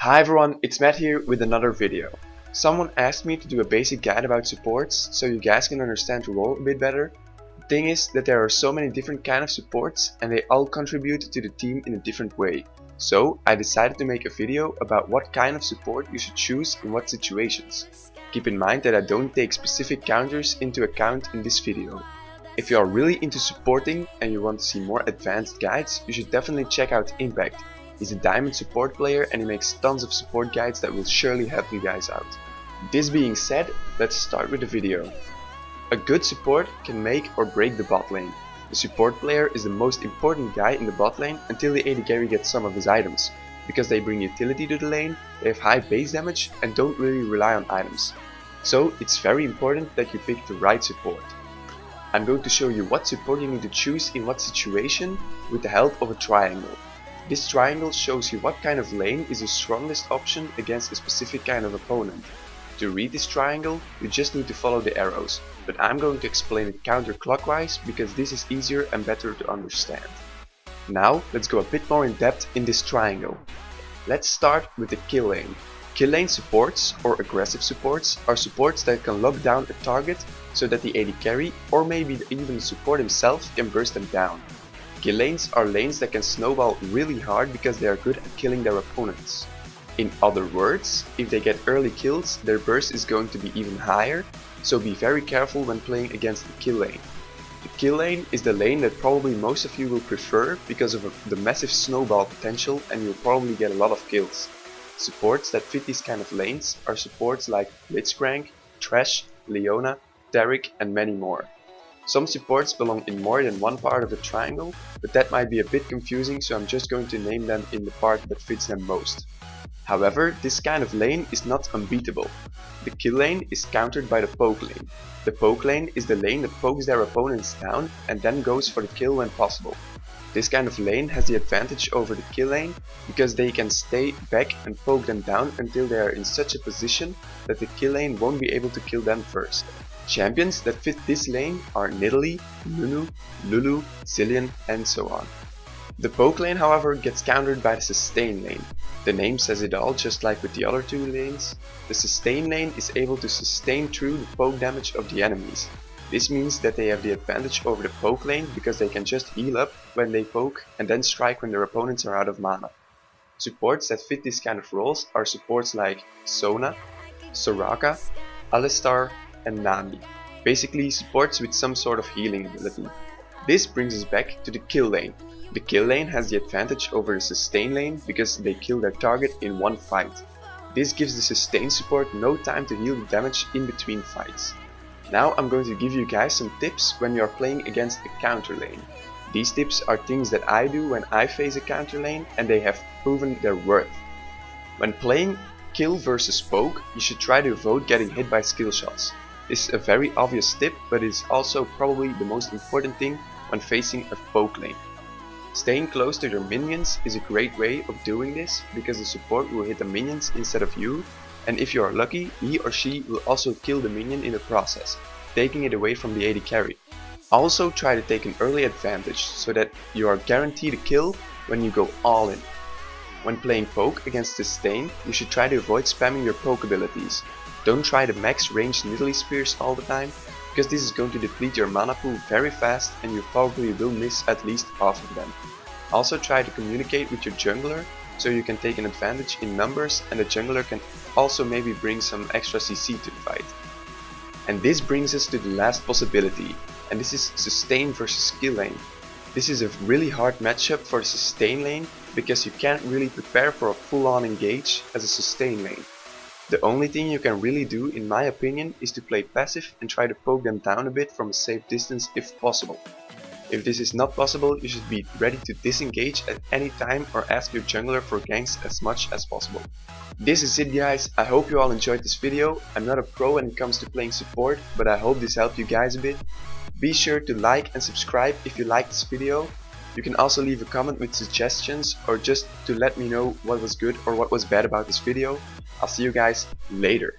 Hi everyone, it's Matt here with another video. Someone asked me to do a basic guide about supports so you guys can understand the role a bit better. The thing is that there are so many different kind of supports and they all contribute to the team in a different way. So I decided to make a video about what kind of support you should choose in what situations. Keep in mind that I don't take specific counters into account in this video. If you are really into supporting and you want to see more advanced guides, you should definitely check out ImpaKt. He's a diamond support player and he makes tons of support guides that will surely help you guys out. This being said, let's start with the video. A good support can make or break the bot lane. The support player is the most important guy in the bot lane until the AD carry gets some of his items, because they bring utility to the lane, they have high base damage and don't really rely on items. So it's very important that you pick the right support. I'm going to show you what support you need to choose in what situation with the help of a triangle. This triangle shows you what kind of lane is the strongest option against a specific kind of opponent. To read this triangle, you just need to follow the arrows, but I'm going to explain it counterclockwise because this is easier and better to understand. Now let's go a bit more in depth in this triangle. Let's start with the kill lane. Kill lane supports, or aggressive supports, are supports that can lock down a target so that the AD carry, or maybe even the support himself, can burst them down. Kill lanes are lanes that can snowball really hard because they are good at killing their opponents. In other words, if they get early kills, their burst is going to be even higher, so be very careful when playing against the kill lane. The kill lane is the lane that probably most of you will prefer because of the massive snowball potential, and you'll probably get a lot of kills. Supports that fit these kind of lanes are supports like Blitzcrank, Thresh, Leona, Taric and many more. Some supports belong in more than one part of the triangle, but that might be a bit confusing, so I'm just going to name them in the part that fits them most. However, this kind of lane is not unbeatable. The kill lane is countered by the poke lane. The poke lane is the lane that pokes their opponents down and then goes for the kill when possible. This kind of lane has the advantage over the kill lane because they can stay back and poke them down until they are in such a position that the kill lane won't be able to kill them first. Champions that fit this lane are Nidalee, Nunu, Lulu, Zilean and so on. The poke lane however gets countered by the sustain lane. The name says it all, just like with the other two lanes. The sustain lane is able to sustain through the poke damage of the enemies. This means that they have the advantage over the poke lane because they can just heal up when they poke and then strike when their opponents are out of mana. Supports that fit this kind of roles are supports like Sona, Soraka, Alistar and Nami. Basically supports with some sort of healing ability. This brings us back to the kill lane. The kill lane has the advantage over the sustain lane because they kill their target in one fight. This gives the sustain support no time to heal the damage in between fights. Now I'm going to give you guys some tips when you are playing against a counter lane. These tips are things that I do when I face a counter lane and they have proven their worth. When playing kill versus poke, you should try to avoid getting hit by skill shots. This is a very obvious tip, but it is also probably the most important thing when facing a poke lane. Staying close to your minions is a great way of doing this because the support will hit the minions instead of you, and if you are lucky, he or she will also kill the minion in the process, taking it away from the AD carry. Also try to take an early advantage so that you are guaranteed a kill when you go all in. When playing poke against sustain, you should try to avoid spamming your poke abilities. Don't try the max range Nidalee spears all the time, because this is going to deplete your mana pool very fast and you probably will miss at least half of them. Also try to communicate with your jungler so you can take an advantage in numbers, and the jungler can also maybe bring some extra CC to the fight. And this brings us to the last possibility, and this is sustain versus kill lane. This is a really hard matchup for the sustain lane because you can't really prepare for a full-on engage as a sustain lane. The only thing you can really do, in my opinion, is to play passive and try to poke them down a bit from a safe distance if possible. If this is not possible, you should be ready to disengage at any time or ask your jungler for ganks as much as possible. This is it guys, I hope you all enjoyed this video. I'm not a pro when it comes to playing support, but I hope this helped you guys a bit. Be sure to like and subscribe if you liked this video. You can also leave a comment with suggestions or just to let me know what was good or what was bad about this video. I'll see you guys later.